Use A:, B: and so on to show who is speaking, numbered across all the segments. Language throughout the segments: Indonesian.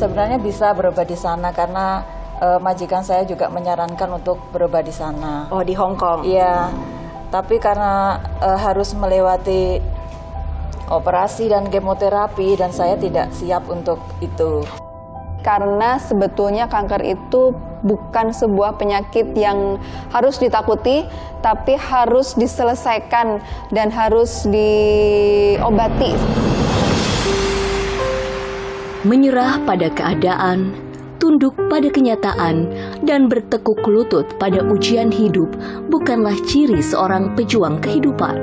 A: Sebenarnya bisa berobat di sana karena majikan saya juga menyarankan untuk berobat di sana.
B: Oh, di Hong Kong?
A: Iya, tapi karena harus melewati operasi dan kemoterapi dan saya tidak siap untuk itu.
C: Karena sebetulnya kanker itu bukan sebuah penyakit yang harus ditakuti, tapi harus diselesaikan dan harus diobati.
D: Menyerah pada keadaan, tunduk pada kenyataan, dan bertekuk lutut pada ujian hidup bukanlah ciri seorang pejuang kehidupan.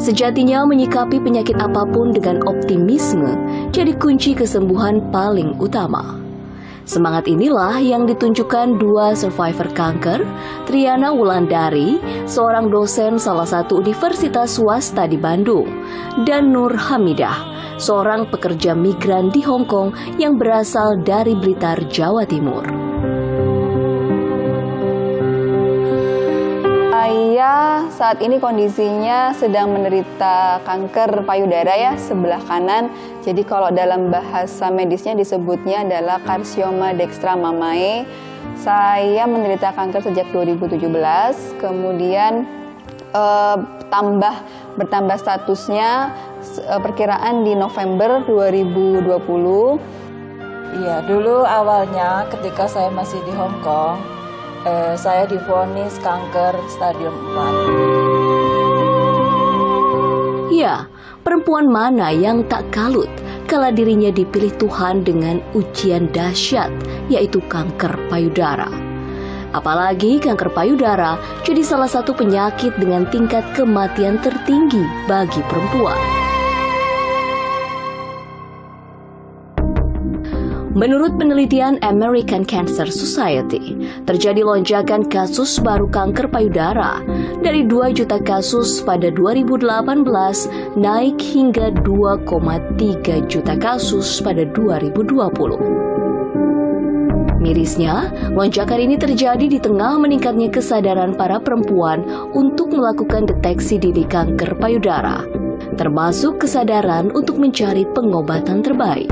D: Sejatinya menyikapi penyakit apapun dengan optimisme jadi kunci kesembuhan paling utama. Semangat inilah yang ditunjukkan dua survivor kanker, Triana Wulandari, seorang dosen salah satu universitas swasta di Bandung, dan Nur Hamidah, seorang pekerja migran di Hong Kong yang berasal dari Blitar, Jawa Timur.
C: Saya saat ini kondisinya sedang menderita kanker payudara ya, sebelah kanan. Jadi kalau dalam bahasa medisnya disebutnya adalah karsioma dextra mamae. Saya menderita kanker sejak 2017, kemudian bertambah statusnya perkiraan di November 2020.
A: Iya, dulu awalnya ketika saya masih di Hong Kong, saya divonis kanker stadium 4.
D: Ya, perempuan mana yang tak kalut kala dirinya dipilih Tuhan dengan ujian dahsyat, yaitu kanker payudara. Apalagi kanker payudara jadi salah satu penyakit dengan tingkat kematian tertinggi bagi perempuan. Menurut penelitian American Cancer Society, terjadi lonjakan kasus baru kanker payudara dari 2 juta kasus pada 2018 naik hingga 2,3 juta kasus pada 2020. Mirisnya, lonjakan ini terjadi di tengah meningkatnya kesadaran para perempuan untuk melakukan deteksi dini kanker payudara, termasuk kesadaran untuk mencari pengobatan terbaik.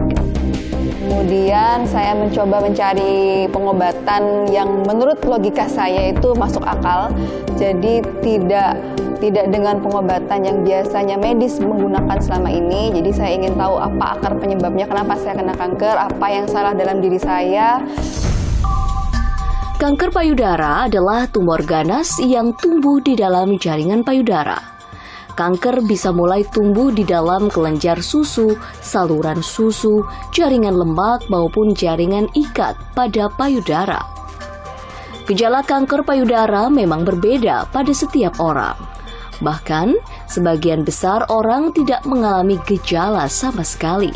C: Kemudian saya mencoba mencari pengobatan yang menurut logika saya itu masuk akal. Jadi tidak dengan pengobatan yang biasanya medis menggunakan selama ini. Jadi saya ingin tahu apa akar penyebabnya, kenapa saya kena kanker, apa yang salah dalam diri saya.
D: Kanker payudara adalah tumor ganas yang tumbuh di dalam jaringan payudara. Kanker bisa mulai tumbuh di dalam kelenjar susu, saluran susu, jaringan lemak maupun jaringan ikat pada payudara. Gejala kanker payudara memang berbeda pada setiap orang. Bahkan, sebagian besar orang tidak mengalami gejala sama sekali.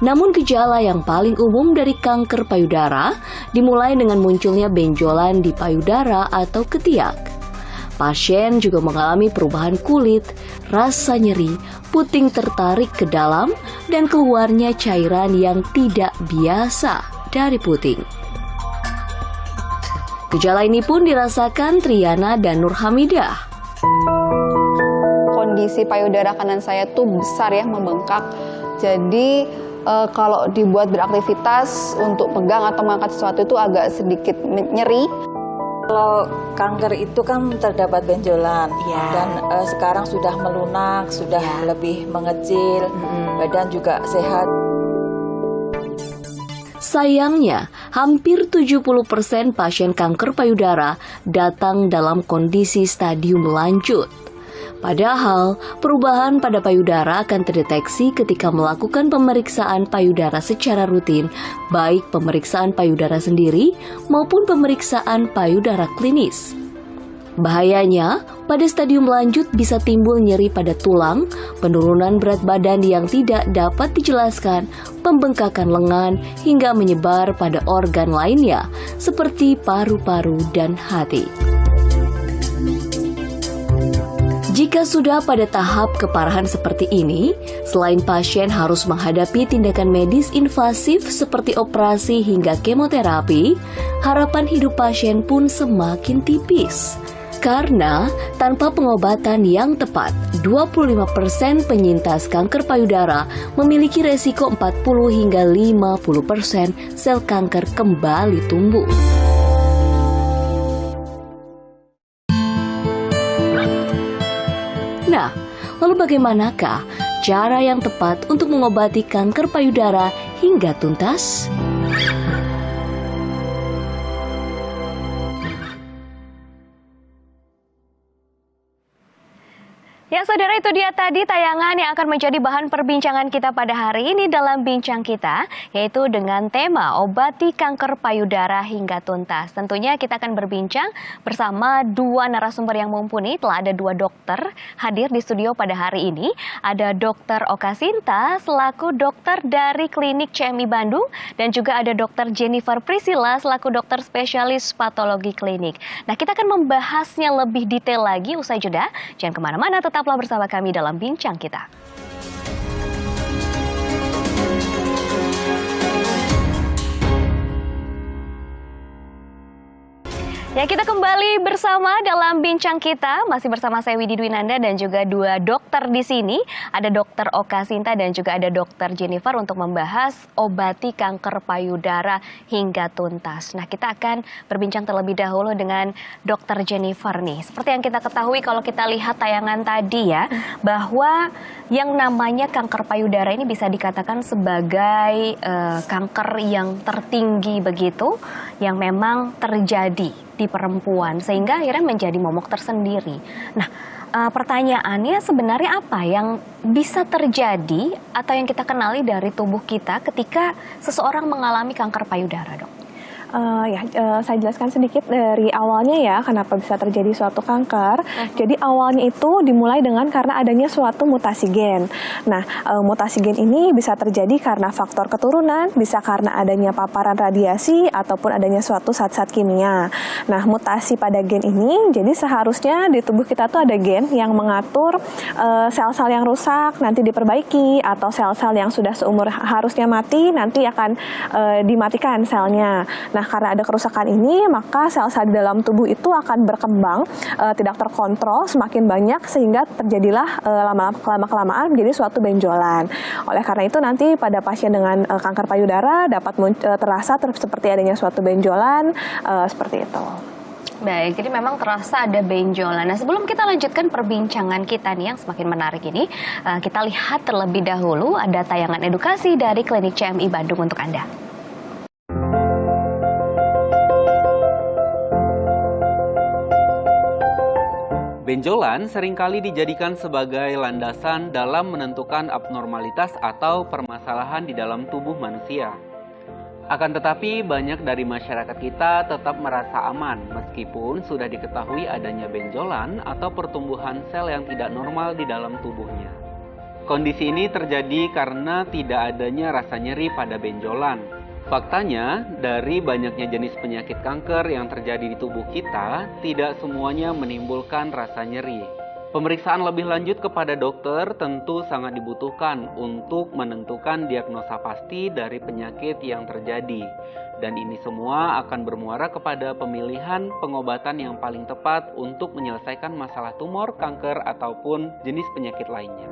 D: Namun gejala yang paling umum dari kanker payudara dimulai dengan munculnya benjolan di payudara atau ketiak. Pasien juga mengalami perubahan kulit, rasa nyeri, puting tertarik ke dalam, dan keluarnya cairan yang tidak biasa dari puting. Gejala ini pun dirasakan Triana dan Nur Hamidah.
C: Kondisi payudara kanan saya tuh besar ya, membengkak. Jadi kalau dibuat beraktivitas untuk pegang atau mengangkat sesuatu itu agak sedikit nyeri.
A: Kalau kanker itu kan terdapat benjolan dan sekarang sudah melunak, sudah lebih mengecil, badan juga sehat.
D: Sayangnya, hampir 70% pasien kanker payudara datang dalam kondisi stadium lanjut. Padahal, perubahan pada payudara akan terdeteksi ketika melakukan pemeriksaan payudara secara rutin, baik pemeriksaan payudara sendiri maupun pemeriksaan payudara klinis. Bahayanya, pada stadium lanjut bisa timbul nyeri pada tulang, penurunan berat badan yang tidak dapat dijelaskan, pembengkakan lengan, hingga menyebar pada organ lainnya seperti paru-paru dan hati. Jika sudah pada tahap keparahan seperti ini, selain pasien harus menghadapi tindakan medis invasif seperti operasi hingga kemoterapi, harapan hidup pasien pun semakin tipis. Karena tanpa pengobatan yang tepat, 25% penyintas kanker payudara memiliki resiko 40 hingga 50% sel kanker kembali tumbuh. Nah, lalu bagaimanakah cara yang tepat untuk mengobati kanker payudara hingga tuntas?
B: Ya saudara, itu dia tadi tayangan yang akan menjadi bahan perbincangan kita pada hari ini dalam Bincang Kita, yaitu dengan tema obati kanker payudara hingga tuntas. Tentunya kita akan berbincang bersama dua narasumber yang mumpuni. Telah ada dua dokter hadir di studio pada hari ini. Ada Dr. Oka Sinta selaku dokter dari Klinik CMI Bandung, dan juga ada Dr. Jennifer Priscilla selaku dokter spesialis patologi klinik. Nah, kita akan membahasnya lebih detail lagi usai jeda. Jangan kemana-mana, tetaplah bersama kami dalam Bincang Kita. Ya, kita kembali bersama dalam Bincang Kita, masih bersama saya Widi Dwinanda dan juga dua dokter di sini. Ada Dr. Oka Sinta dan juga ada Dr. Jennifer untuk membahas obati kanker payudara hingga tuntas. Nah, kita akan berbincang terlebih dahulu dengan Dr. Jennifer nih. Seperti yang kita ketahui kalau kita lihat tayangan tadi ya, bahwa yang namanya kanker payudara ini bisa dikatakan sebagai kanker yang tertinggi begitu, yang memang terjadi di perempuan sehingga akhirnya menjadi momok tersendiri. Nah, pertanyaannya sebenarnya apa yang bisa terjadi atau yang kita kenali dari tubuh kita ketika seseorang mengalami kanker payudara, Dok?
E: Saya jelaskan sedikit dari awalnya ya, kenapa bisa terjadi suatu kanker. Jadi awalnya itu dimulai dengan karena adanya suatu mutasi gen. Nah, mutasi gen ini bisa terjadi karena faktor keturunan, bisa karena adanya paparan radiasi, ataupun adanya suatu zat-zat kimia. Nah, mutasi pada gen ini, jadi seharusnya di tubuh kita tuh ada gen yang mengatur sel-sel yang rusak nanti diperbaiki, atau sel-sel yang sudah seumur harusnya mati nanti akan dimatikan selnya. Nah, karena ada kerusakan ini, maka sel-sel di dalam tubuh itu akan berkembang tidak terkontrol semakin banyak, sehingga terjadilah lama-kelamaan menjadi suatu benjolan. Oleh karena itu nanti pada pasien dengan kanker payudara dapat terasa seperti adanya suatu benjolan seperti itu.
B: Baik, jadi memang terasa ada benjolan. Nah, sebelum kita lanjutkan perbincangan kita nih yang semakin menarik ini, kita lihat terlebih dahulu ada tayangan edukasi dari Klinik CMI Bandung untuk Anda.
F: Benjolan seringkali dijadikan sebagai landasan dalam menentukan abnormalitas atau permasalahan di dalam tubuh manusia. Akan tetapi banyak dari masyarakat kita tetap merasa aman meskipun sudah diketahui adanya benjolan atau pertumbuhan sel yang tidak normal di dalam tubuhnya. Kondisi ini terjadi karena tidak adanya rasa nyeri pada benjolan. Faktanya, dari banyaknya jenis penyakit kanker yang terjadi di tubuh kita, tidak semuanya menimbulkan rasa nyeri. Pemeriksaan lebih lanjut kepada dokter tentu sangat dibutuhkan untuk menentukan diagnosa pasti dari penyakit yang terjadi. Dan ini semua akan bermuara kepada pemilihan pengobatan yang paling tepat untuk menyelesaikan masalah tumor, kanker, ataupun jenis penyakit lainnya.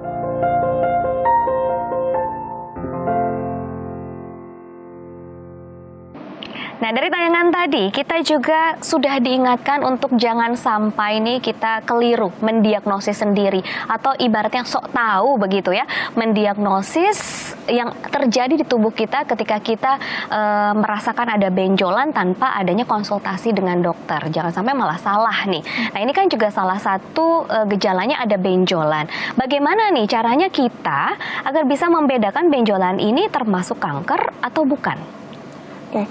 B: Nah, dari tayangan tadi kita juga sudah diingatkan untuk jangan sampai nih kita keliru mendiagnosis sendiri, atau ibaratnya sok tahu begitu ya, mendiagnosis yang terjadi di tubuh kita ketika kita merasakan ada benjolan tanpa adanya konsultasi dengan dokter. Jangan sampai malah salah nih. Nah, ini kan juga salah satu gejalanya ada benjolan. Bagaimana nih caranya kita agar bisa membedakan benjolan ini termasuk kanker atau bukan?
E: Oke,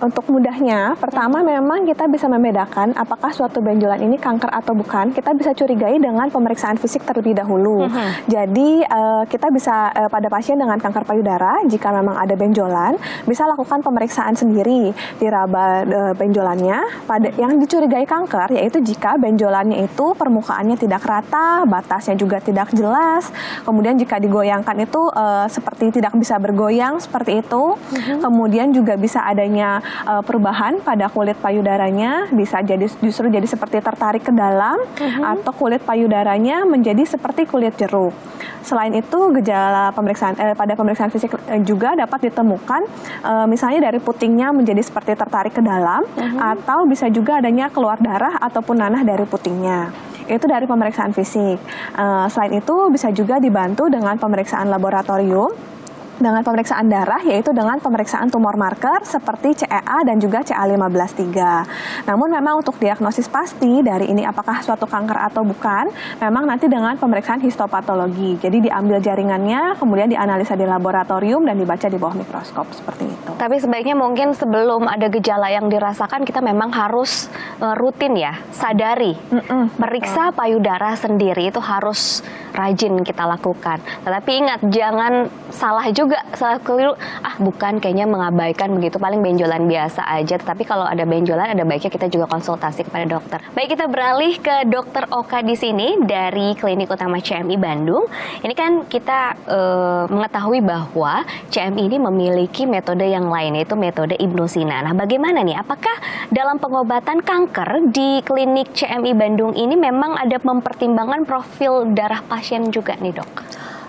E: untuk mudahnya, pertama memang kita bisa membedakan apakah suatu benjolan ini kanker atau bukan. Kita bisa curigai dengan pemeriksaan fisik terlebih dahulu. Jadi kita bisa pada pasien dengan kanker payudara, jika memang ada benjolan, bisa lakukan pemeriksaan sendiri, diraba benjolannya. Pada yang dicurigai kanker, yaitu jika benjolannya itu permukaannya tidak rata, batasnya juga tidak jelas. Kemudian jika digoyangkan itu seperti tidak bisa bergoyang seperti itu. Kemudian juga bisa adanya perubahan pada kulit payudaranya, bisa justru jadi seperti tertarik ke dalam, atau kulit payudaranya menjadi seperti kulit jeruk. Selain itu, gejala pada pemeriksaan fisik juga dapat ditemukan, misalnya dari putingnya menjadi seperti tertarik ke dalam, atau bisa juga adanya keluar darah ataupun nanah dari putingnya. Itu dari pemeriksaan fisik. Selain itu, bisa juga dibantu dengan pemeriksaan laboratorium, dengan pemeriksaan darah, yaitu dengan pemeriksaan tumor marker seperti CEA dan juga CA15-3. Namun memang untuk diagnosis pasti dari ini apakah suatu kanker atau bukan, memang nanti dengan pemeriksaan histopatologi. Jadi diambil jaringannya, kemudian dianalisa di laboratorium dan dibaca di bawah mikroskop seperti itu.
B: Tapi sebaiknya mungkin sebelum ada gejala yang dirasakan, kita memang harus rutin ya, sadari. Periksa payudara sendiri itu harus rajin kita lakukan. Tetapi ingat, jangan salah keliru, bukan, kayaknya mengabaikan begitu, paling benjolan biasa aja. Tetapi kalau ada benjolan, ada baiknya kita juga konsultasi kepada dokter. Baik, kita beralih ke Dokter Oka di sini dari Klinik Utama CMI Bandung. Ini kan kita mengetahui bahwa CMI ini memiliki metode yang lain, yaitu metode Ibnu Sina. Nah, bagaimana nih? Apakah dalam pengobatan kanker di Klinik CMI Bandung ini memang ada mempertimbangkan profil darah pasien juga nih, Dok?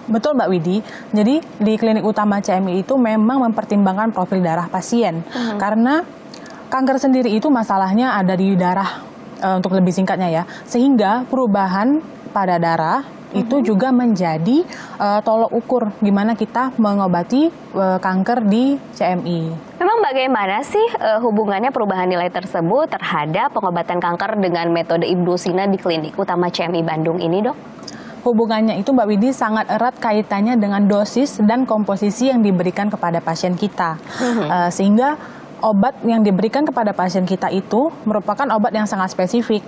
G: Betul Mbak Widi, jadi di Klinik Utama CMI itu memang mempertimbangkan profil darah pasien. Karena kanker sendiri itu masalahnya ada di darah, untuk lebih singkatnya ya. Sehingga perubahan pada darah itu juga menjadi tolok ukur gimana kita mengobati kanker di CMI.
B: Memang bagaimana sih hubungannya perubahan nilai tersebut terhadap pengobatan kanker dengan metode Ibnu Sina di Klinik Utama CMI Bandung ini, Dok?
G: Hubungannya itu Mbak Widi sangat erat kaitannya dengan dosis dan komposisi yang diberikan kepada pasien kita. Sehingga obat yang diberikan kepada pasien kita itu merupakan obat yang sangat spesifik.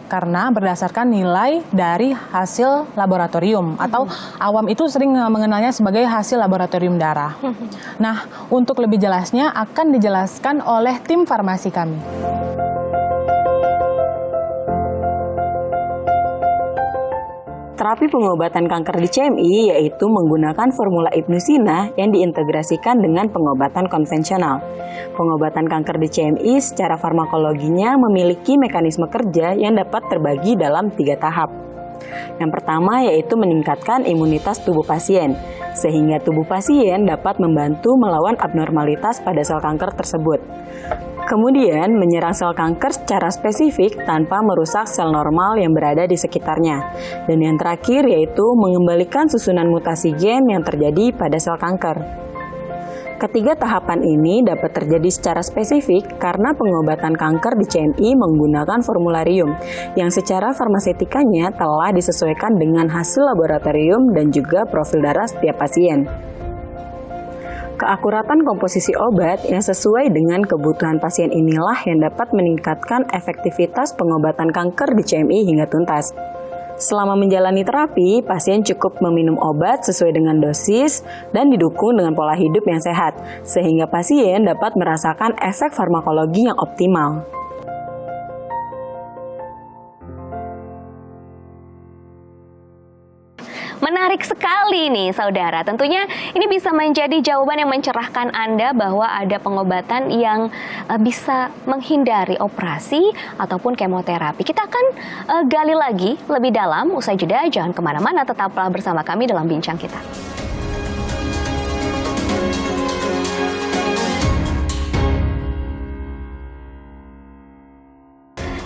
G: Karena berdasarkan nilai dari hasil laboratorium, atau awam itu sering mengenalnya sebagai hasil laboratorium darah. Nah, untuk lebih jelasnya akan dijelaskan oleh tim farmasi kami.
H: Terapi pengobatan kanker di CMI yaitu menggunakan formula Ibnu Sina yang diintegrasikan dengan pengobatan konvensional. Pengobatan kanker di CMI secara farmakologinya memiliki mekanisme kerja yang dapat terbagi dalam 3 tahap. Yang pertama yaitu meningkatkan imunitas tubuh pasien, sehingga tubuh pasien dapat membantu melawan abnormalitas pada sel kanker tersebut. Kemudian menyerang sel kanker secara spesifik tanpa merusak sel normal yang berada di sekitarnya. Dan yang terakhir yaitu mengembalikan susunan mutasi gen yang terjadi pada sel kanker. Ketiga tahapan ini dapat terjadi secara spesifik karena pengobatan kanker di CMI menggunakan formularium yang secara farmasetikanya telah disesuaikan dengan hasil laboratorium dan juga profil darah setiap pasien. Keakuratan komposisi obat yang sesuai dengan kebutuhan pasien inilah yang dapat meningkatkan efektivitas pengobatan kanker di CMI hingga tuntas. Selama menjalani terapi, pasien cukup meminum obat sesuai dengan dosis dan didukung dengan pola hidup yang sehat, sehingga pasien dapat merasakan efek farmakologi yang optimal.
B: Menarik sekali nih saudara, tentunya ini bisa menjadi jawaban yang mencerahkan Anda bahwa ada pengobatan yang bisa menghindari operasi ataupun kemoterapi. Kita akan gali lagi lebih dalam, usai jeda, jangan kemana-mana, tetaplah bersama kami dalam Bincang Kita.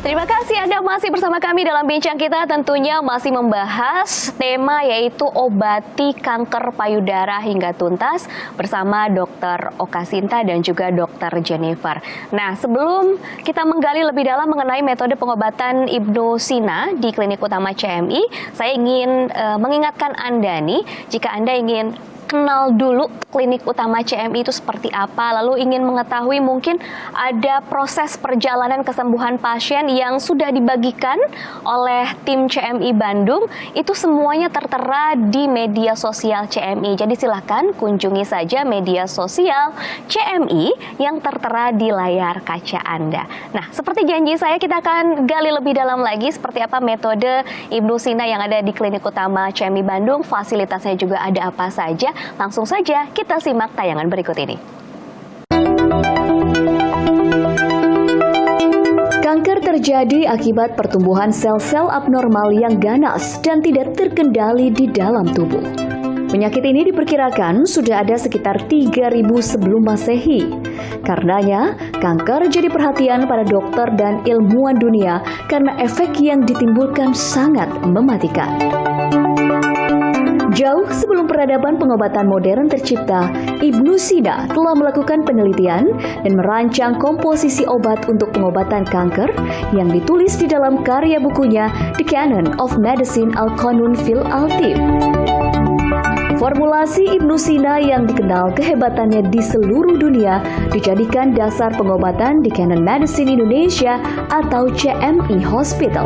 B: Terima kasih Anda masih bersama kami dalam Bincang Kita, tentunya masih membahas tema yaitu obati kanker payudara hingga tuntas bersama Dr. Oka Sinta dan juga Dr. Jennifer. Nah, sebelum kita menggali lebih dalam mengenai metode pengobatan Ibnu Sina di Klinik Utama CMI, saya ingin mengingatkan Anda nih, jika Anda ingin kenal dulu Klinik Utama CMI itu seperti apa, lalu ingin mengetahui mungkin ada proses perjalanan kesembuhan pasien yang sudah dibagikan oleh tim CMI Bandung, itu semuanya tertera di media sosial CMI. Jadi silakan kunjungi saja media sosial CMI yang tertera di layar kaca Anda. Nah, seperti janji saya, kita akan gali lebih dalam lagi seperti apa metode Ibnu Sina yang ada di Klinik Utama CMI Bandung, fasilitasnya juga ada apa saja. Langsung saja kita simak tayangan berikut ini.
D: terjadi akibat pertumbuhan sel-sel abnormal yang ganas dan tidak terkendali di dalam tubuh. Penyakit ini diperkirakan sudah ada sekitar 3.000 sebelum Masehi. Karenanya, kanker jadi perhatian para dokter dan ilmuwan dunia karena efek yang ditimbulkan sangat mematikan. Jauh sebelum peradaban pengobatan modern tercipta, Ibnu Sina telah melakukan penelitian dan merancang komposisi obat untuk pengobatan kanker yang ditulis di dalam karya bukunya The Canon of Medicine Al-Qanun fil Al-Tib. Formulasi Ibnu Sina yang dikenal kehebatannya di seluruh dunia dijadikan dasar pengobatan di Canon Medicine Indonesia atau CMI Hospital.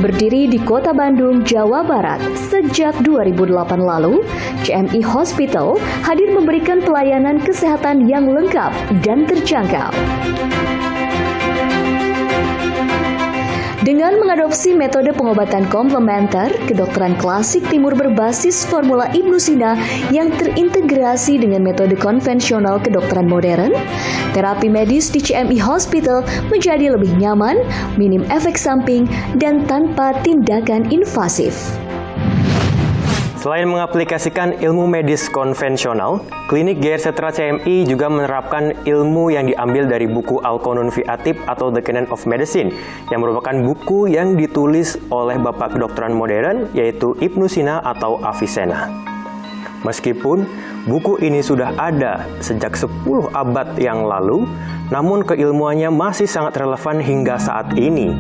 D: Berdiri di Kota Bandung, Jawa Barat sejak 2008 lalu, CMI Hospital hadir memberikan pelayanan kesehatan yang lengkap dan terjangkau. Dengan mengadopsi metode pengobatan komplementer, kedokteran klasik timur berbasis formula Ibnu Sina yang terintegrasi dengan metode konvensional kedokteran modern, terapi medis di CMI Hospital menjadi lebih nyaman, minim efek samping, dan tanpa tindakan invasif.
I: Selain mengaplikasikan ilmu medis konvensional, klinik GR Setra CMI juga menerapkan ilmu yang diambil dari buku Al-Qanun fi Al-Tib atau The Canon of Medicine, yang merupakan buku yang ditulis oleh Bapak Kedokteran Modern, yaitu Ibnu Sina atau Avicenna. Meskipun buku ini sudah ada sejak 10 abad yang lalu, namun keilmuannya masih sangat relevan hingga saat ini.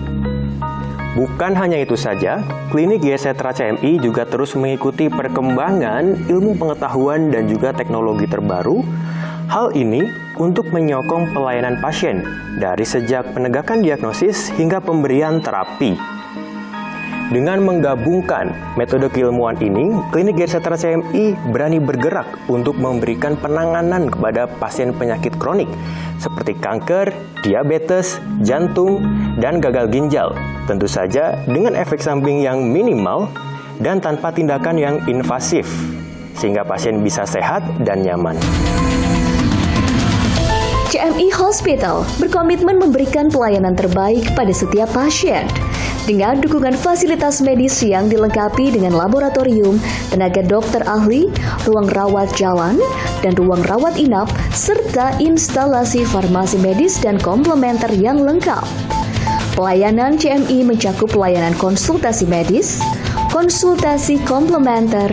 I: Bukan hanya itu saja, klinik GR Setra CMI juga terus mengikuti perkembangan ilmu pengetahuan dan juga teknologi terbaru. Hal ini untuk menyokong pelayanan pasien dari sejak penegakan diagnosis hingga pemberian terapi. Dengan menggabungkan metode keilmuan ini, klinik GR Setra CMI berani bergerak untuk memberikan penanganan kepada pasien penyakit kronik seperti kanker, diabetes, jantung, dan gagal ginjal. Tentu saja dengan efek samping yang minimal dan tanpa tindakan yang invasif, sehingga pasien bisa sehat dan nyaman.
D: CMI Hospital berkomitmen memberikan pelayanan terbaik pada setiap pasien dengan dukungan fasilitas medis yang dilengkapi dengan laboratorium, tenaga dokter ahli, ruang rawat jalan, dan ruang rawat inap, serta instalasi farmasi medis dan komplementer yang lengkap. Pelayanan CMI mencakup pelayanan konsultasi medis, konsultasi komplementer,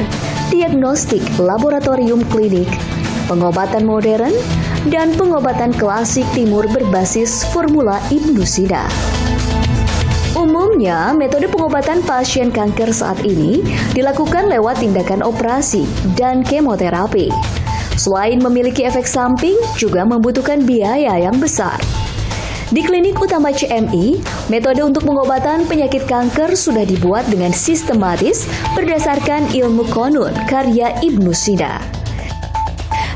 D: diagnostik laboratorium klinik, pengobatan modern, dan pengobatan klasik timur berbasis formula Ibnu Sina. Umumnya, metode pengobatan pasien kanker saat ini dilakukan lewat tindakan operasi dan kemoterapi. Selain memiliki efek samping, juga membutuhkan biaya yang besar. Di klinik utama CMI, metode untuk pengobatan penyakit kanker sudah dibuat dengan sistematis berdasarkan ilmu Qanun karya Ibnu Sina.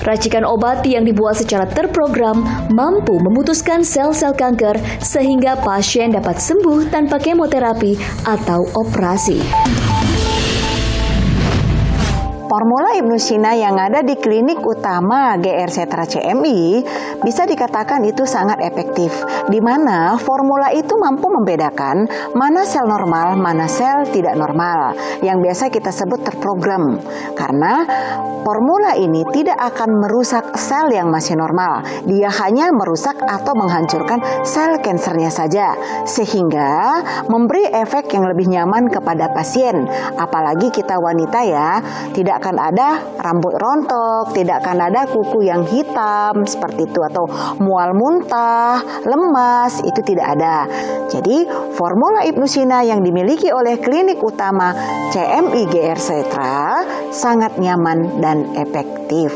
D: Racikan obat yang dibuat secara terprogram mampu memutuskan sel-sel kanker sehingga pasien dapat sembuh tanpa kemoterapi atau operasi.
J: Formula Ibnu Sina yang ada di klinik utama GR Setra CMI bisa dikatakan itu sangat efektif, di mana formula itu mampu membedakan mana sel normal, mana sel tidak normal, yang biasa kita sebut terprogram. Karena formula ini tidak akan merusak sel yang masih normal, dia hanya merusak atau menghancurkan sel kansernya saja, sehingga memberi efek yang lebih nyaman kepada pasien. Apalagi kita wanita ya, tidak akan ada rambut rontok, tidak akan ada kuku yang hitam seperti itu, atau mual muntah, lemas, itu tidak ada. Jadi formula Ibnu Sina yang dimiliki oleh klinik utama CMI GR Setra sangat nyaman dan efektif.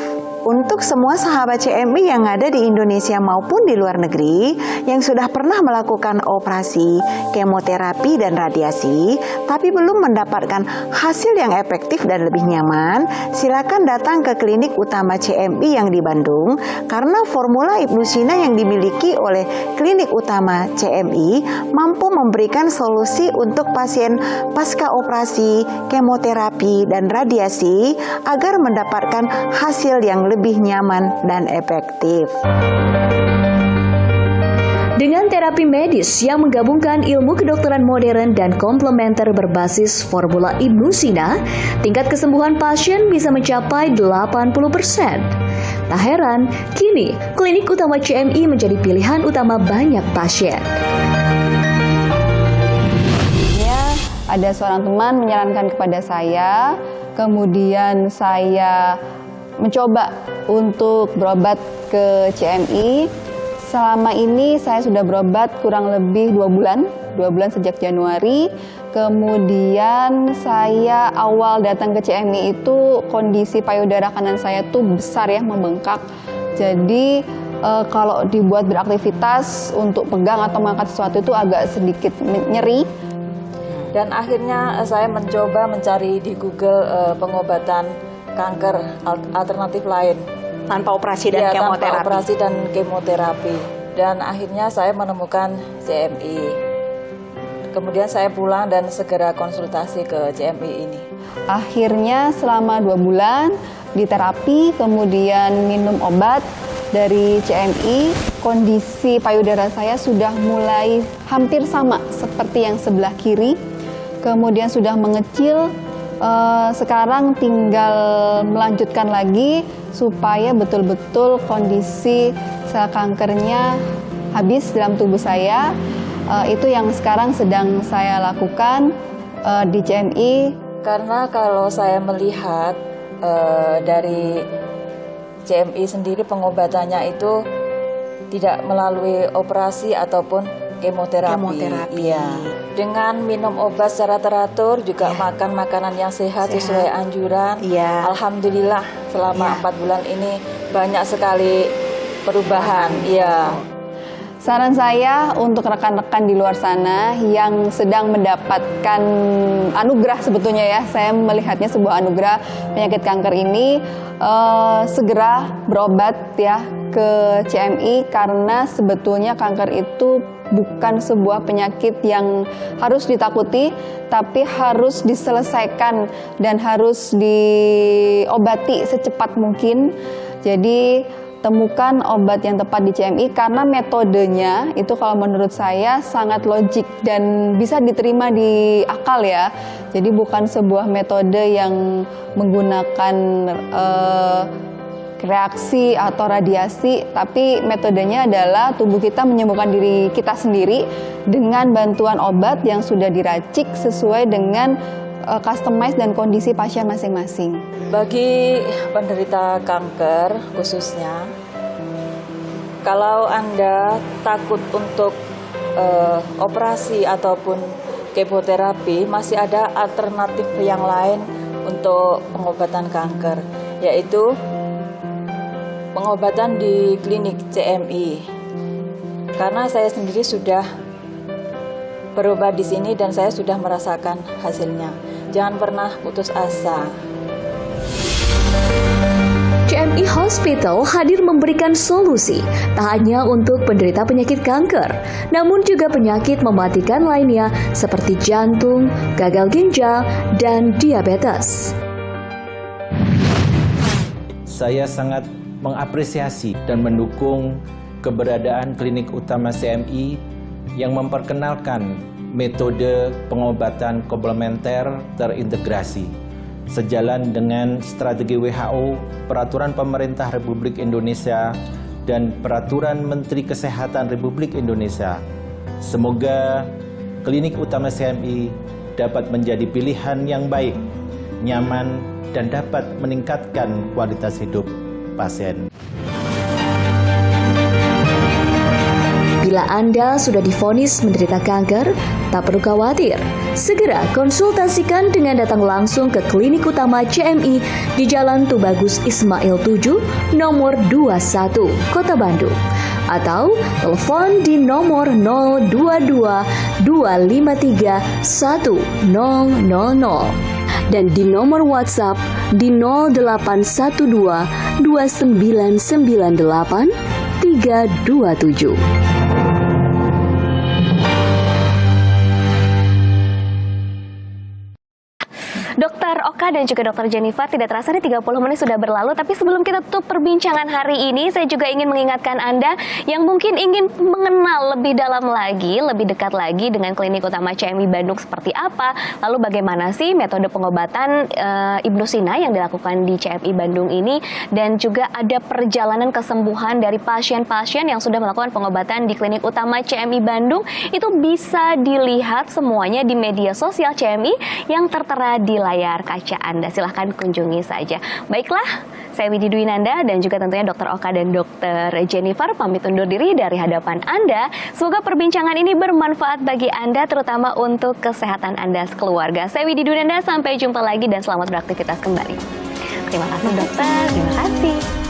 J: Untuk semua sahabat CMI yang ada di Indonesia maupun di luar negeri yang sudah pernah melakukan operasi, kemoterapi, dan radiasi, tapi belum mendapatkan hasil yang efektif dan lebih nyaman, silakan datang ke klinik utama CMI yang di Bandung, karena formula Ibnu Sina yang dimiliki oleh klinik utama CMI mampu memberikan solusi untuk pasien pasca operasi, kemoterapi, dan radiasi agar mendapatkan hasil yang lebih lebih nyaman dan efektif.
D: Dengan terapi medis yang menggabungkan ilmu kedokteran modern dan komplementer berbasis formula Ibnu Sina, tingkat kesembuhan pasien bisa mencapai 80%. Tak heran, kini klinik utama CMI menjadi pilihan utama banyak pasien.
C: Ada seorang teman menyarankan kepada saya, kemudian saya mencoba untuk berobat ke CMI. Selama ini saya sudah berobat kurang lebih 2 bulan sejak Januari. Kemudian saya awal datang ke CMI itu kondisi payudara kanan saya tuh besar ya, membengkak. Jadi kalau dibuat beraktivitas untuk pegang atau mengangkat sesuatu itu agak sedikit nyeri.
A: Dan akhirnya saya mencoba mencari di Google pengobatan kanker alternatif lain.
J: Tanpa operasi dan kemoterapi.
A: Tanpa operasi dan kemoterapi. Dan akhirnya saya menemukan CMI. Kemudian saya pulang dan segera konsultasi ke CMI ini.
C: Akhirnya selama 2 bulan diterapi, kemudian minum obat dari CMI, kondisi payudara saya sudah mulai hampir sama seperti yang sebelah kiri. Kemudian sudah mengecil, sekarang tinggal melanjutkan lagi supaya betul-betul kondisi sel kankernya habis dalam tubuh saya. Itu yang sekarang sedang saya lakukan di CMI.
A: Karena kalau saya melihat dari CMI sendiri pengobatannya itu tidak melalui operasi ataupun kemoterapi. Iya. Dengan minum obat secara teratur, juga makan makanan yang sehat sesuai anjuran. Alhamdulillah selama 4 bulan ini banyak sekali perubahan. Iya.
C: Saran saya untuk rekan-rekan di luar sana yang sedang mendapatkan anugerah, sebetulnya ya, saya melihatnya sebuah anugerah penyakit kanker ini, segera berobat ya ke CMI, karena sebetulnya kanker itu bukan sebuah penyakit yang harus ditakuti, tapi harus diselesaikan dan harus diobati secepat mungkin. Jadi temukan obat yang tepat di CMI, karena metodenya itu kalau menurut saya sangat logik dan bisa diterima di akal ya. Jadi bukan sebuah metode yang menggunakan reaksi atau radiasi, tapi metodenya adalah tubuh kita menyembuhkan diri kita sendiri dengan bantuan obat yang sudah diracik sesuai dengan customize dan kondisi pasien masing-masing.
A: Bagi penderita kanker khususnya, kalau Anda takut untuk operasi ataupun kemoterapi, masih ada alternatif yang lain untuk pengobatan kanker, yaitu pengobatan di klinik CMI. Karena saya sendiri sudah berobat di sini dan saya sudah merasakan hasilnya. Jangan pernah putus asa.
D: CMI Hospital hadir memberikan solusi tak hanya untuk penderita penyakit kanker, namun juga penyakit mematikan lainnya seperti jantung, gagal ginjal, dan diabetes.
K: Saya sangat mengapresiasi dan mendukung keberadaan klinik utama CMI yang memperkenalkan metode pengobatan komplementer terintegrasi sejalan dengan strategi WHO, peraturan pemerintah Republik Indonesia, dan peraturan Menteri Kesehatan Republik Indonesia. Semoga klinik utama CMI dapat menjadi pilihan yang baik, nyaman, dan dapat meningkatkan kualitas hidup pasien.
D: Bila Anda sudah divonis menderita kanker, tak perlu khawatir. Segera konsultasikan dengan datang langsung ke klinik utama CMI di Jalan Tubagus Ismail 7, nomor 21, Kota Bandung. Atau telepon di nomor 022 253 1000 dan di nomor WhatsApp di 0812 2998 327.
B: Dokter Oka dan juga Dokter Jennifer, tidak terasa nih 30 menit sudah berlalu, tapi sebelum kita tutup perbincangan hari ini, saya juga ingin mengingatkan Anda yang mungkin ingin mengenal lebih dalam lagi, lebih dekat lagi dengan Klinik Utama CMI Bandung seperti apa, lalu bagaimana sih metode pengobatan Ibnu Sina yang dilakukan di CMI Bandung ini, dan juga ada perjalanan kesembuhan dari pasien-pasien yang sudah melakukan pengobatan di Klinik Utama CMI Bandung, itu bisa dilihat semuanya di media sosial CMI yang tertera di layar kaca Anda. Silahkan kunjungi saja. Baiklah, saya Widi Dwinanda dan juga tentunya Dr. Oka dan Dr. Jennifer pamit undur diri dari hadapan Anda. Semoga perbincangan ini bermanfaat bagi Anda, terutama untuk kesehatan Anda sekeluarga. Saya Widi Dwinanda, sampai jumpa lagi dan selamat beraktivitas kembali. Terima kasih dokter, terima kasih.